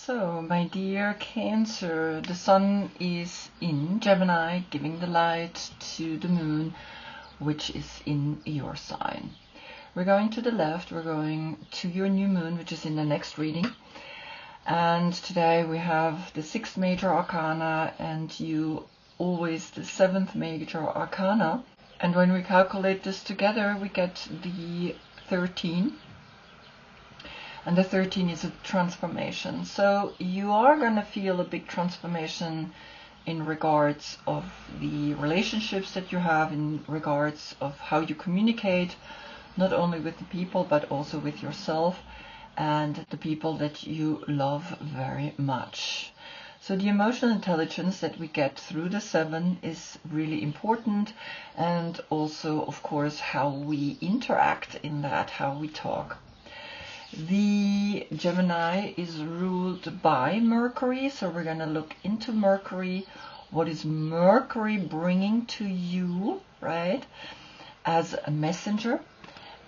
So, my dear Cancer, the Sun is in Gemini, giving the light to the Moon, which is in your sign. We're going to the left, we're going to your new Moon, which is in the next reading. And today we have the 6th major arcana and you always the 7th major arcana. And when we calculate this together, we get the 13. And the 13 is a transformation. So you are going to feel a big transformation in regards of the relationships that you have, in regards of how you communicate, not only with the people, but also with yourself and the people that you love very much. So the emotional intelligence that we get through the 7 is really important, and also, of course, how we interact in that, how we talk. The Gemini is ruled by Mercury, so we're going to look into Mercury. What is Mercury bringing to you, right, as a messenger?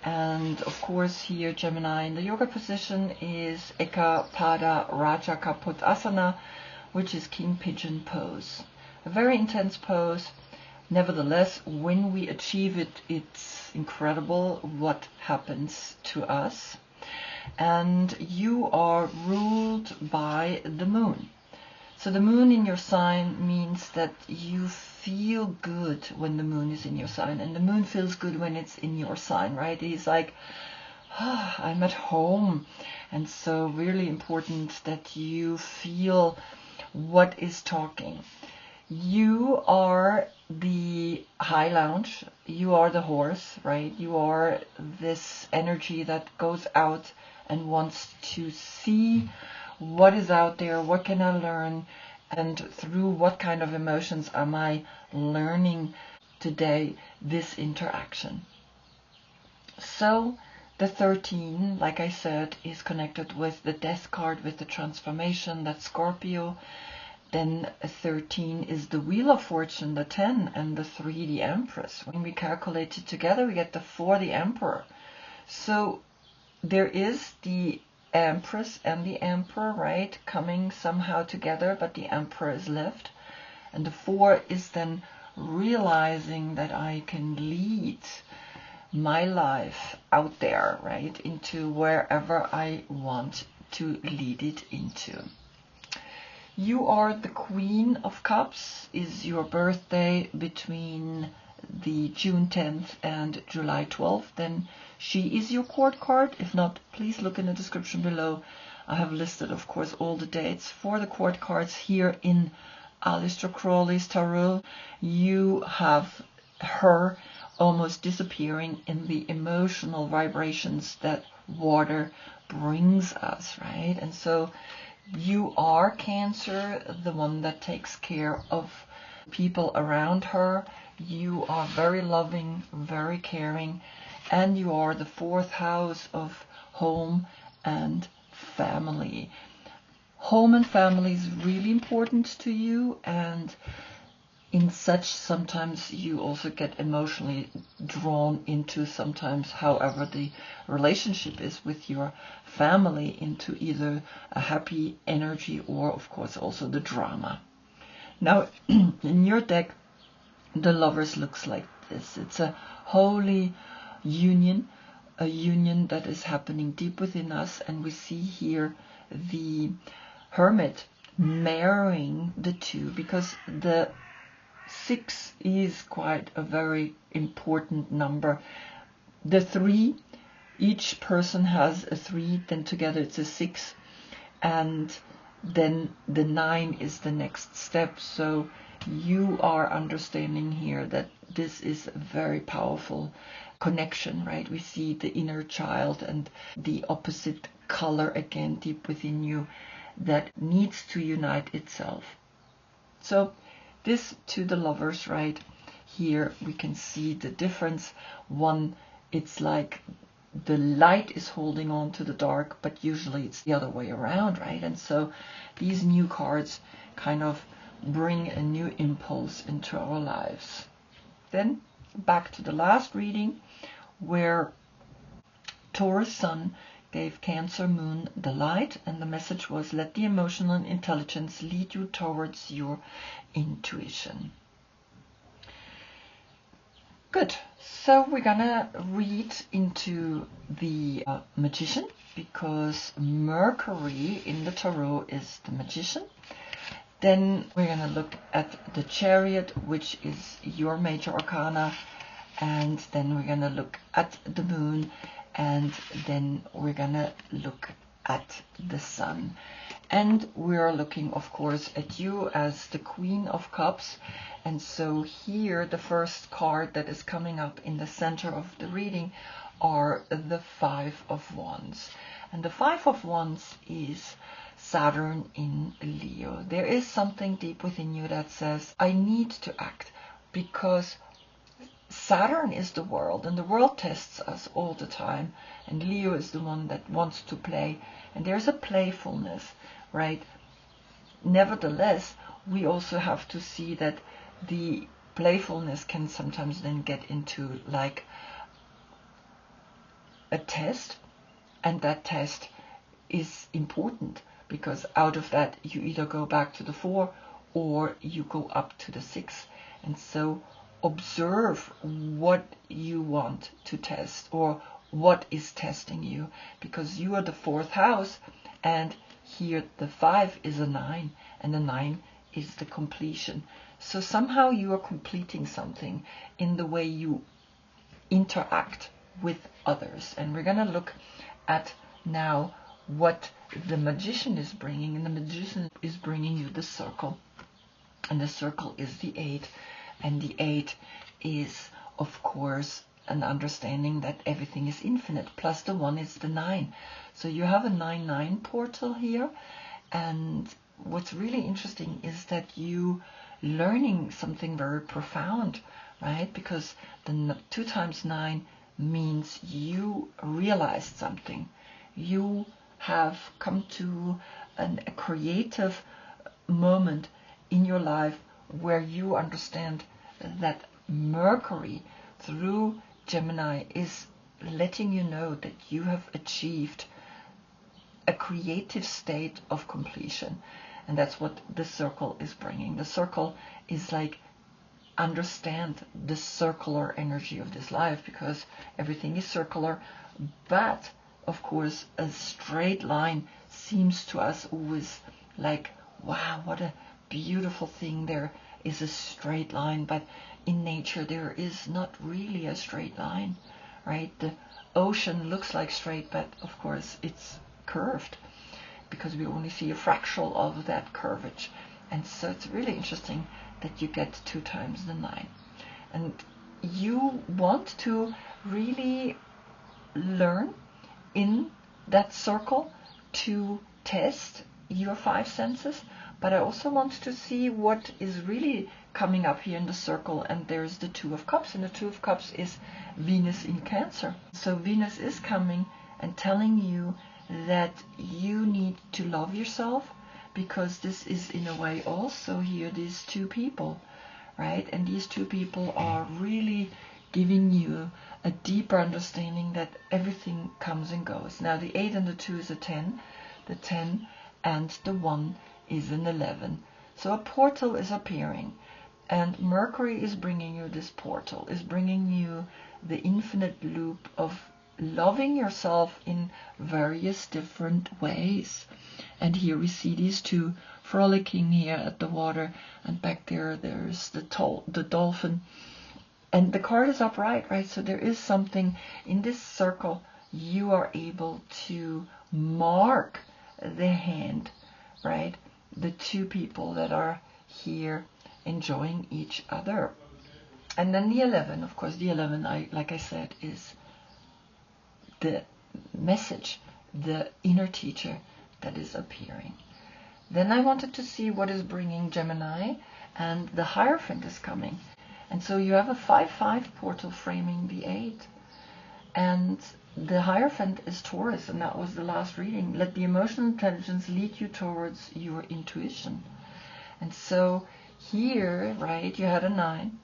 And of course here Gemini in the yoga position is Eka Pada Raja Kaput Asana, which is King Pigeon pose. A very intense pose. Nevertheless, when we achieve it, it's incredible what happens to us. And you are ruled by the Moon. So the Moon in your sign means that you feel good when the Moon is in your sign, and the Moon feels good when it's in your sign, right? It's like, I'm at home. And so really important that you feel what is talking. You are the high lounge, you are the horse, right? You are this energy that goes out and wants to see what is out there, what can I learn, and through what kind of emotions am I learning today this interaction. So the 13, like I said, is connected with the Death card, with the transformation, that's Scorpio. Then 13 is the Wheel of Fortune, the 10, and the 3, the Empress. When we calculate it together, we get the 4, the Emperor. So there is the Empress and the Emperor, right, coming somehow together, but the Emperor is left. And the 4 is then realizing that I can lead my life out there, right, into wherever I want to lead it into. You are the Queen of Cups. Is your birthday between the June 10th and July 12th, then she is your court card. If not, please look in the description below. I have listed, of course, all the dates for the court cards here in Aleister Crowley's Tarot. You have her almost disappearing in the emotional vibrations that water brings us, right? And so you are Cancer, the one that takes care of people around her. You are very loving, very caring, and you are the 4th house of home and family. Home and family is really important to you, and in such sometimes you also get emotionally drawn into sometimes, however the relationship is with your family, into either a happy energy or of course also the drama. Now in your deck, the Lovers looks like this. It's a holy union, a union that is happening deep within us, and we see here the Hermit marrying the 2, because the 6 is quite a very important number. The 3, each person has a 3, then together it's a 6, and then the 9 is the next step. So you are understanding here that this is a very powerful connection, right? We see the inner child and the opposite color again deep within you that needs to unite itself. So this to the Lovers, right? Here we can see the difference. One, it's like the light is holding on to the dark, but usually it's the other way around, right? And so these new cards kind of bring a new impulse into our lives. Then back to the last reading, where Taurus Sun gave Cancer Moon the light, and the message was, let the emotional intelligence lead you towards your intuition. Good. So we're gonna read into the Magician, because Mercury in the Tarot is the Magician. Then we're gonna look at the Chariot, which is your major arcana, and then we're gonna look at the Moon, and then we're gonna look at the Sun. And we're looking, of course, at you as the Queen of Cups. And so here, the first card that is coming up in the center of the reading are the Five of Wands. And the Five of Wands is Saturn in Leo. There is something deep within you that says, I need to act, because Saturn is the world, and the world tests us all the time. And Leo is the one that wants to play. And there's a playfulness, right? Nevertheless, we also have to see that the playfulness can sometimes then get into like a test, and that test is important, because out of that you either go back to the 4 or you go up to the 6. And so observe what you want to test, or what is testing you, because you are the 4th house, and here the 5 is a 9, and the 9 is the completion. So somehow you are completing something in the way you interact with others. And we're going to look at now what the Magician is bringing. And the Magician is bringing you the Circle. And the Circle is the 8. And the 8 is, of course, an understanding that everything is infinite. Plus the 1 is the 9. So you have a 9-9 portal here. And what's really interesting is that you learning something very profound, right? Because the 2 times 9 means you realized something. You have come to a creative moment in your life where you understand that Mercury through Gemini is letting you know that you have achieved a creative state of completion. And that's what the Circle is bringing. The Circle is like, understand the circular energy of this life, because everything is circular. But of course, a straight line seems to us always like, wow, what a beautiful thing. There is a straight line, but in nature there is not really a straight line, right? The ocean looks like straight, but of course it's curved, because we only see a fractal of that curvature. And so it's really interesting that you get 2 times the 9. And you want to really learn in that Circle to test your 5 senses. But I also want to see what is really coming up here in the Circle. And there's the 2 of Cups. And the 2 of Cups is Venus in Cancer. So Venus is coming and telling you that you need to love yourself, because this is in a way also here these 2 people, right? And these 2 people are really giving you a deeper understanding that everything comes and goes. Now the 8 and the 2 is a 10, the 10 and the 1 is an 11. So a portal is appearing, and Mercury is bringing you this portal, is bringing you the infinite loop of loving yourself in various different ways. And here we see these 2 frolicking here at the water, and back there's the dolphin, and the card is upright, right? So there is something in this Circle. You are able to mark the hand, right? The 2 people that are here enjoying each other. And then the 11, of course, the 11, like I said, is the message, the inner teacher that is appearing. Then I wanted to see what is bringing Gemini, and the Hierophant is coming. And so you have a 5-5 portal framing the 8. And the Hierophant is Taurus, and that was the last reading. Let the emotional intelligence lead you towards your intuition. And so here, right, you had a 9.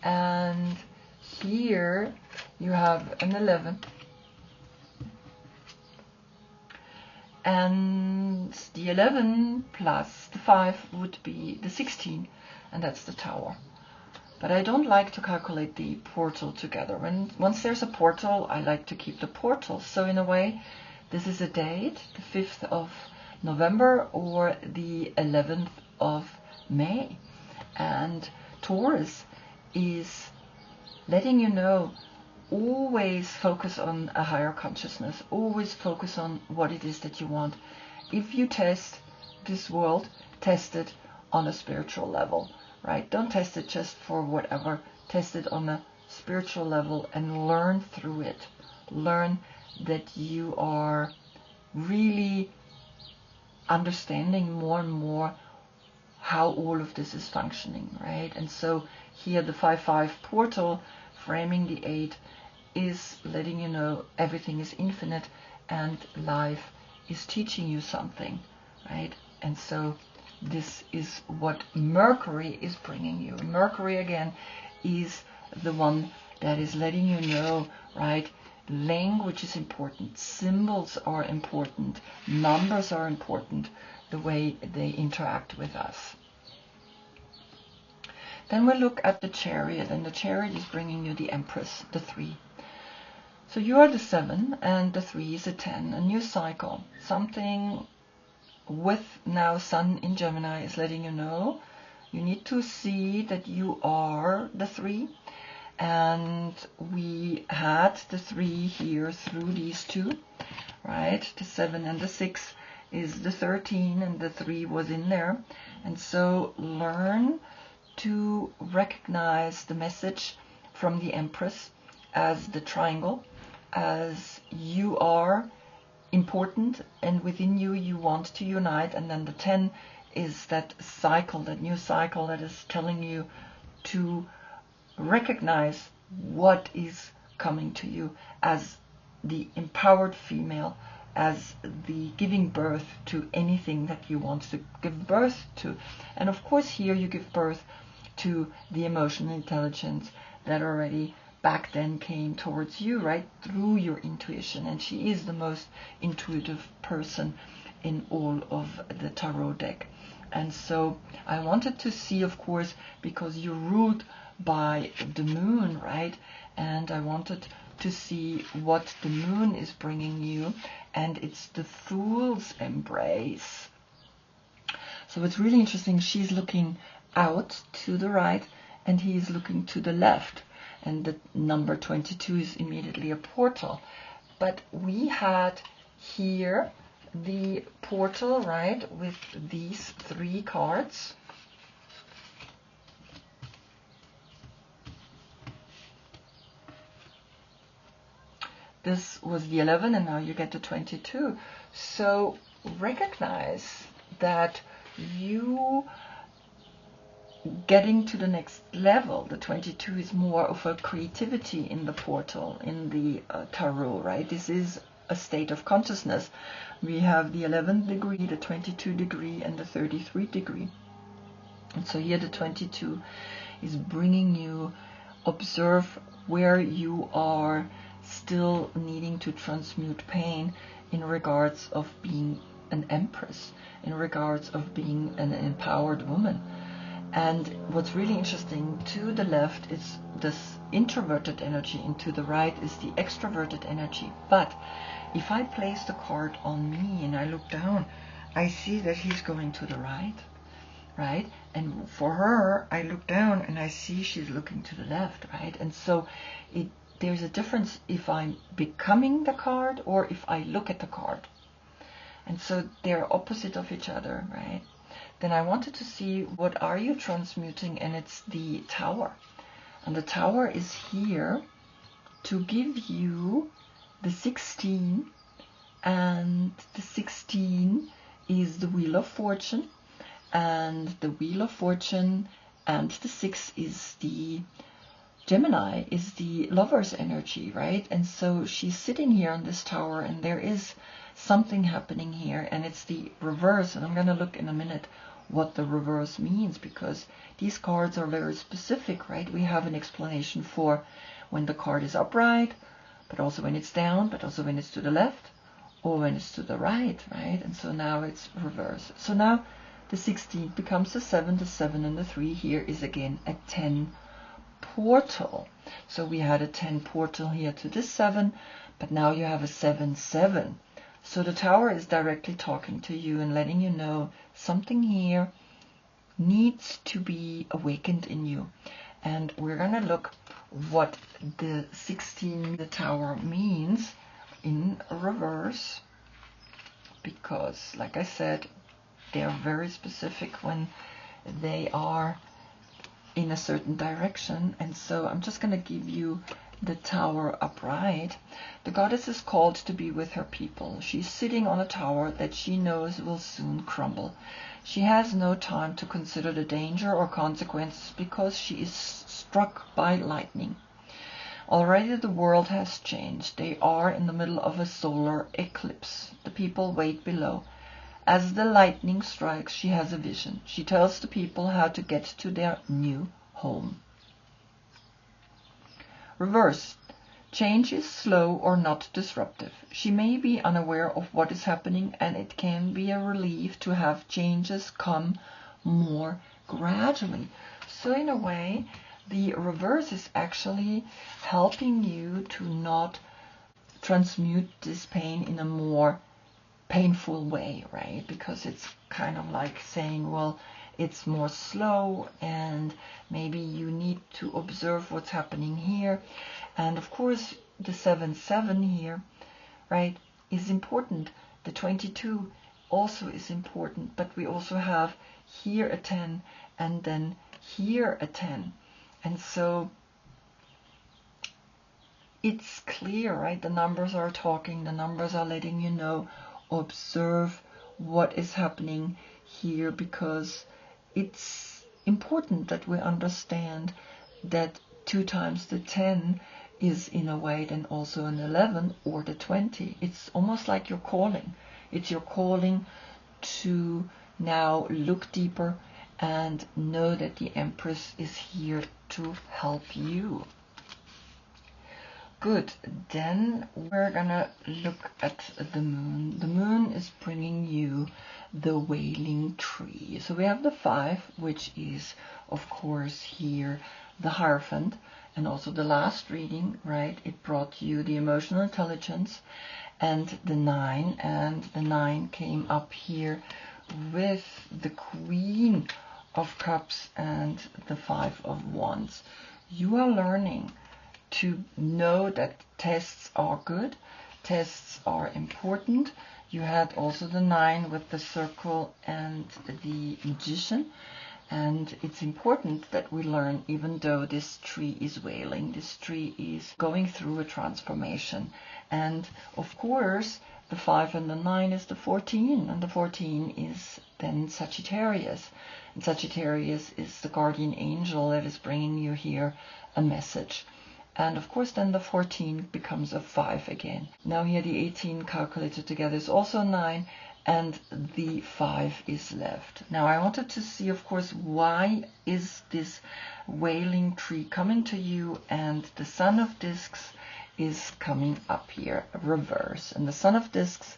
And here you have an 11. and the 11 plus the 5 would be the 16, and that's the Tower. But I don't like to calculate the portal together. Once there's a portal, I like to keep the portal. So in a way, this is a date, the 5th of November or the 11th of May. And Taurus is letting you know, always focus on a higher consciousness. Always focus on what it is that you want. If you test this world, test it on a spiritual level. Right? Don't test it just for whatever. Test it on a spiritual level and learn through it. Learn that you are really understanding more and more how all of this is functioning, right? And so here the 5-5 portal framing the 8 is letting you know everything is infinite and life is teaching you something, right? And so this is what Mercury is bringing you. Mercury, again, is the one that is letting you know, right? Language is important. Symbols are important. Numbers are important, the way they interact with us. Then we look at the Chariot, and the Chariot is bringing you the Empress, the 3. So you are the 7, and the 3 is a 10, a new cycle. Something with now Sun in Gemini is letting you know you need to see that you are the 3, and we had the 3 here through these two, right? The 7 and the 6 is the 13, and the 3 was in there. And so learn to recognize the message from the Empress as the triangle, as you are important, and within you you want to unite. And then the 10 is that cycle, that new cycle that is telling you to recognize what is coming to you as the empowered female, as the giving birth to anything that you want to give birth to. And of course here you give birth to the emotional intelligence that already back then came towards you, right, through your intuition. And she is the most intuitive person in all of the tarot deck. And so I wanted to see, of course, because you're ruled by the moon, right, and I wanted to see what the moon is bringing you, and it's the Fool's embrace. So it's really interesting. She's looking out to the right and he is looking to the left, and the number 22 is immediately a portal. But we had here the portal, right, with these 3 cards. This was the 11, and now you get the 22. So recognize that you getting to the next level. The 22 is more of a creativity in the portal, in the tarot, right? This is a state of consciousness. We have the 11th degree, the 22 degree, and the 33 degree. And so here the 22 is bringing you, observe where you are still needing to transmute pain in regards of being an empress, in regards of being an empowered woman. And what's really interesting, to the left is this introverted energy, and to the right is the extroverted energy. But if I place the card on me and I look down, I see that he's going to the right, right? And for her, I look down and I see she's looking to the left, right? And so there's a difference if I'm becoming the card or if I look at the card. And so they're opposite of each other, right? Then I wanted to see, what are you transmuting? And it's the Tower. And the Tower is here to give you the 16. And the 16 is the Wheel of Fortune. And the Wheel of Fortune and the 6 is the Gemini, is the Lover's energy, right? And so she's sitting here on this tower, and there is something happening here, and it's the reverse. And I'm going to look in a minute what the reverse means, because these cards are very specific, right? We have an explanation for when the card is upright, but also when it's down, but also when it's to the left, or when it's to the right, right? And so now it's reversed. So now the 16 becomes the 7 and the 3 here is again a 10 portal. So we had a 10 portal here to this 7, but now you have a 7. So the tower is directly talking to you and letting you know something here needs to be awakened in you. And we're going to look what the 16, the tower, means in reverse, because like I said, they are very specific when they are in a certain direction. And so I'm just going to give you the tower upright. The goddess is called to be with her people. She's sitting on a tower that she knows will soon crumble. She has no time to consider the danger or consequences because she is struck by lightning. Already the world has changed. They are in the middle of a solar eclipse. The people wait below. As the lightning strikes, she has a vision. She tells the people how to get to their new home. Reverse. Change is slow or not disruptive. She may be unaware of what is happening, and it can be a relief to have changes come more gradually. So in a way, the reverse is actually helping you to not transmute this pain in a more painful way, right? Because it's kind of like saying, well, it's more slow and maybe you need to observe what's happening here. And of course, the 7 here, right, is important. The 22 also is important, but we also have here a 10 and then here a 10. And so it's clear, right? The numbers are talking, the numbers are letting you know, observe what is happening here, because it's important that we understand that 2 times the 10 is in a way then also an 11 or the 20. It's almost like your calling. It's your calling to now look deeper and know that the Empress is here to help you. Good, then we're gonna look at the moon. The moon is bringing you the wailing tree. So we have the 5, which is of course here the Hierophant, and also the last reading, right? It brought you the emotional intelligence and the 9, and the 9 came up here with the Queen of Cups and the 5 of Wands. You are learning to know that tests are good, tests are important. You had also the 9 with the circle and the Magician, and it's important that we learn, even though this tree is wailing, this tree is going through a transformation. And of course, the 5 and the 9 is the 14, and the 14 is then Sagittarius. And Sagittarius is the guardian angel that is bringing you here a message. And of course then the 14 becomes a 5 again. Now here the 18 calculated together is also 9, and the 5 is left. Now I wanted to see, of course, why is this wailing tree coming to you, and the Sun of Discs is coming up here, reverse. And the Sun of Discs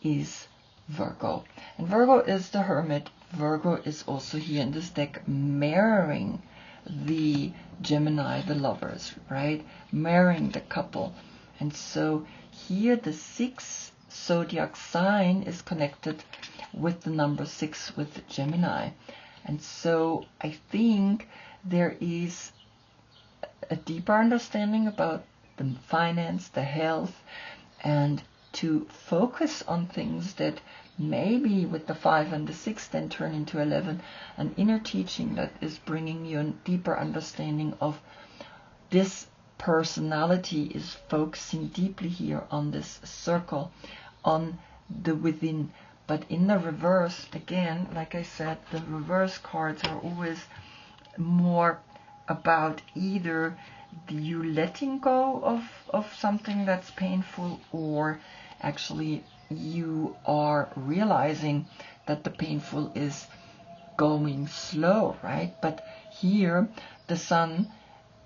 is Virgo. And Virgo is the Hermit. Virgo is also here in this deck mirroring the Gemini, the lovers, right? Marrying the couple. And so here the 6 zodiac sign is connected with the number 6 with Gemini. And so I think there is a deeper understanding about the finance, the health, and to focus on things that maybe with the 5 and the 6 then turn into 11, an inner teaching that is bringing you a deeper understanding of this personality is focusing deeply here on this circle, on the within. But in the reverse, again, like I said, the reverse cards are always more about either you letting go of something that's painful, or actually you are realizing that the painful is going slow, right? But here the Sun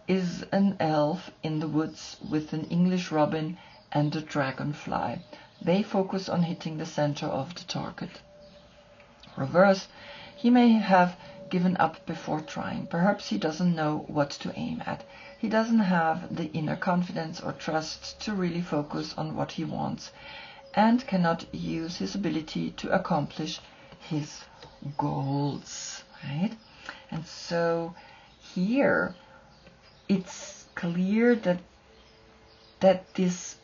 is an elf in the woods with an English robin and a dragonfly. They focus on hitting the center of the target. Reverse, he may have given up before trying. Perhaps he doesn't know what to aim at. He doesn't have the inner confidence or trust to really focus on what he wants, and cannot use his ability to accomplish his goals, right? And so here it's clear that this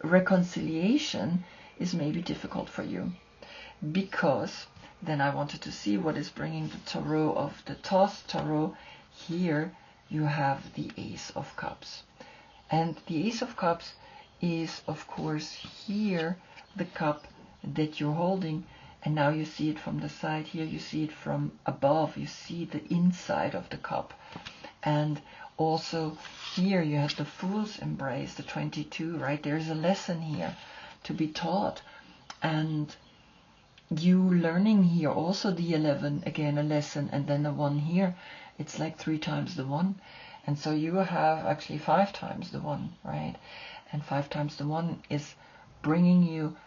reconciliation is maybe difficult for you, because then I wanted to see what is bringing the tarot of the Toss Tarot. Here you have the Ace of Cups, and the Ace of Cups is of course here the cup that you're holding, and now you see it from the side. Here you see it from above, you see the inside of the cup. And also here you have the Fool's Embrace, the 22, right? There's a lesson here to be taught, and you learning here also the 11, again a lesson, and then the 1 here. It's like 3 times the 1, and so you have actually 5 times the 1, right? And 5 times the 1 is bringing you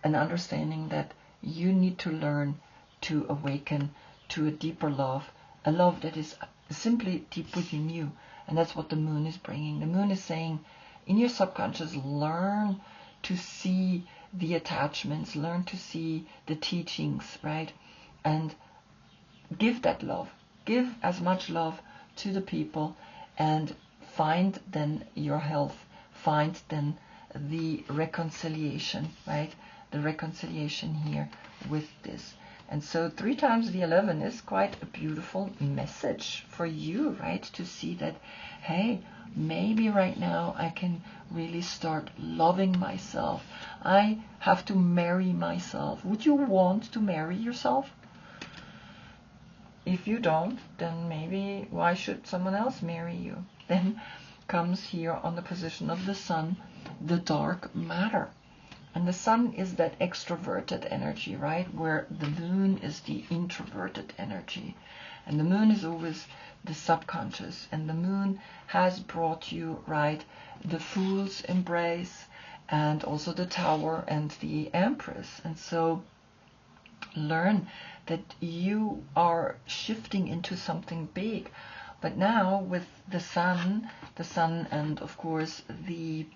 an understanding that you need to learn to awaken to a deeper love, a love that is simply deep within you. And that's what the Moon is bringing. The Moon is saying, in your subconscious, learn to see the attachments, learn to see the teachings, right? And give that love. Give as much love to the people, and find then your health, find then the reconciliation, right? The reconciliation here with this. And so 3 times the 11 is quite a beautiful message for you, right? To see that, hey, maybe right now I can really start loving myself. I have to marry myself. Would you want to marry yourself? If you don't, then maybe why should someone else marry you? Then comes here on the position of the Sun, the dark matter. And the Sun is that extroverted energy, right? Where the Moon is the introverted energy. And the Moon is always the subconscious. And the Moon has brought you, right, the Fool's Embrace, and also the Tower and the Empress. And so learn that you are shifting into something big. But now with the Sun and of course the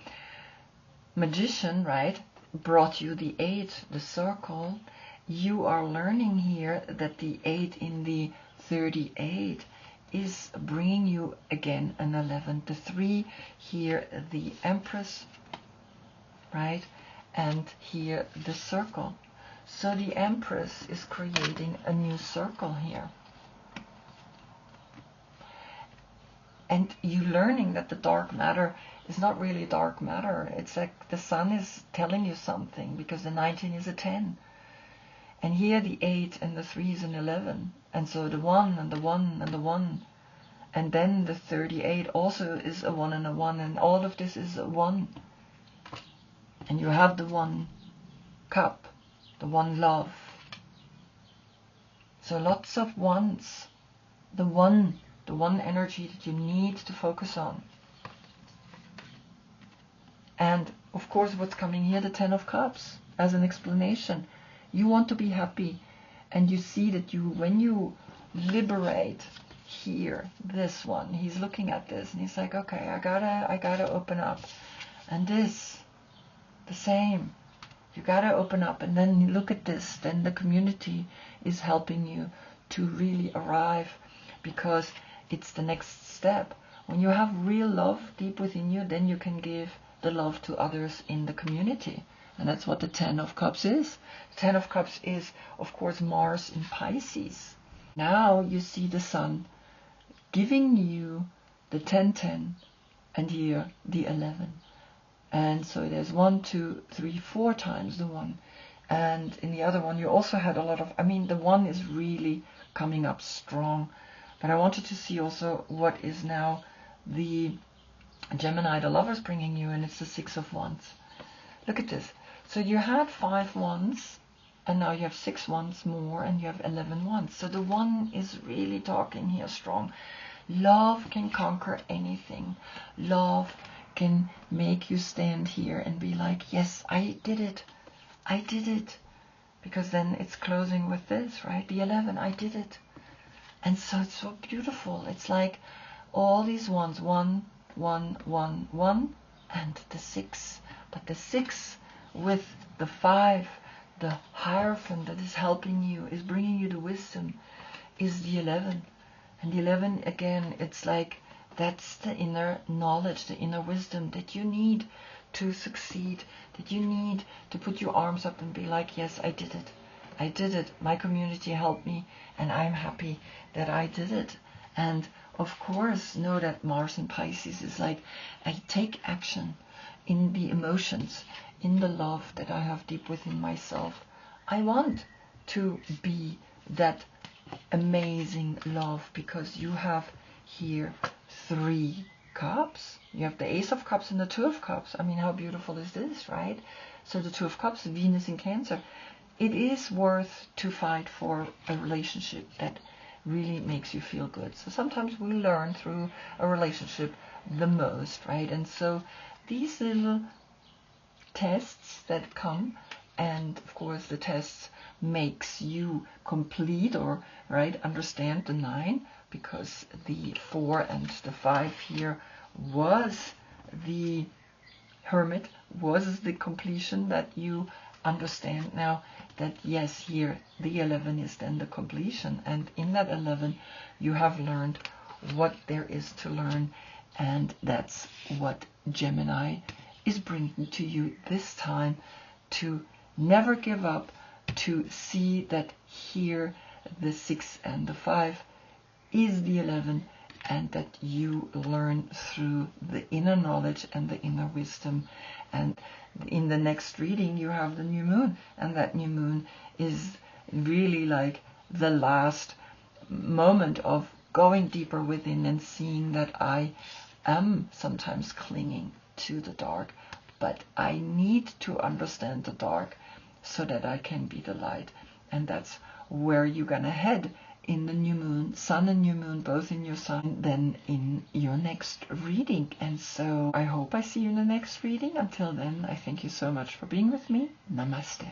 Magician, right, brought you the 8, the circle. You are learning here that the 8 in the 38 is bringing you again an 11. The 3 here, the Empress, right, and here the circle. So the Empress is creating a new circle here. And you learning that the dark matter is not really dark matter. It's like the Sun is telling you something, because the 19 is a 10. And here the 8 and the 3 is an 11. And so the 1 and the 1 and the 1. And then the 38 also is a 1 and a 1. And all of this is a 1. And you have the 1 cup, the 1 love. So lots of ones. The one energy that you need to focus on. And of course what's coming here, the 10 of Cups, as an explanation. You want to be happy, and you see that when you liberate here, this one, he's looking at this and he's like, okay, I gotta open up. And this, the same. You gotta open up, and then you look at this, then the community is helping you to really arrive, because it's the next step. When you have real love deep within you, then you can give the love to others in the community. And that's what the 10 of Cups is. The 10 of Cups is, of course, Mars in Pisces. Now you see the Sun giving you the 10-10, and here the 11. And so there's 1, 2, 3, 4 times the 1. And in the other one you also had a lot of, the 1 is really coming up strong. But I wanted to see also what is now the Gemini, the Lovers, bringing you, and it's the 6 of Wands. Look at this. So you had 5 wands, and now you have 6 wands more, and you have 11 wands. So the 1 is really talking here strong. Love can conquer anything. Love can make you stand here and be like, yes, I did it. I did it. Because then it's closing with this, right? The 11, I did it. And so it's so beautiful. It's like all these ones, 1, 1, 1, 1, and the 6. But the 6 with the 5, the Hierophant that is helping you, is bringing you the wisdom, is the 11. And the 11, again, it's like that's the inner knowledge, the inner wisdom that you need to succeed, that you need to put your arms up and be like, yes, I did it. I did it. My community helped me, and I'm happy that I did it. And of course, know that Mars in Pisces is like, I take action in the emotions, in the love that I have deep within myself. I want to be that amazing love, because you have here 3 cups. You have the Ace of Cups and the 2 of Cups. I mean, how beautiful is this, right? So the 2 of Cups, Venus in Cancer. It is worth to fight for a relationship that really makes you feel good. So sometimes we learn through a relationship the most, right? And so these little tests that come, and of course the tests makes you complete or understand the 9, because the 4 and the 5 here was the Hermit, was the completion that you understand now that yes, here the 11 is then the completion, and in that 11 you have learned what there is to learn, and that's what Gemini is bringing to you this time, to never give up, to see that here the 6 and the 5 is the 11, and that you learn through the inner knowledge and the inner wisdom. And in the next reading you have the new moon, and that new moon is really like the last moment of going deeper within and seeing that I am sometimes clinging to the dark, but I need to understand the dark so that I can be the light. And that's where you're gonna head in the new moon, sun and new moon, both in your sign, then in your next reading. And so I hope I see you in the next reading. Until then, I thank you so much for being with me. Namaste.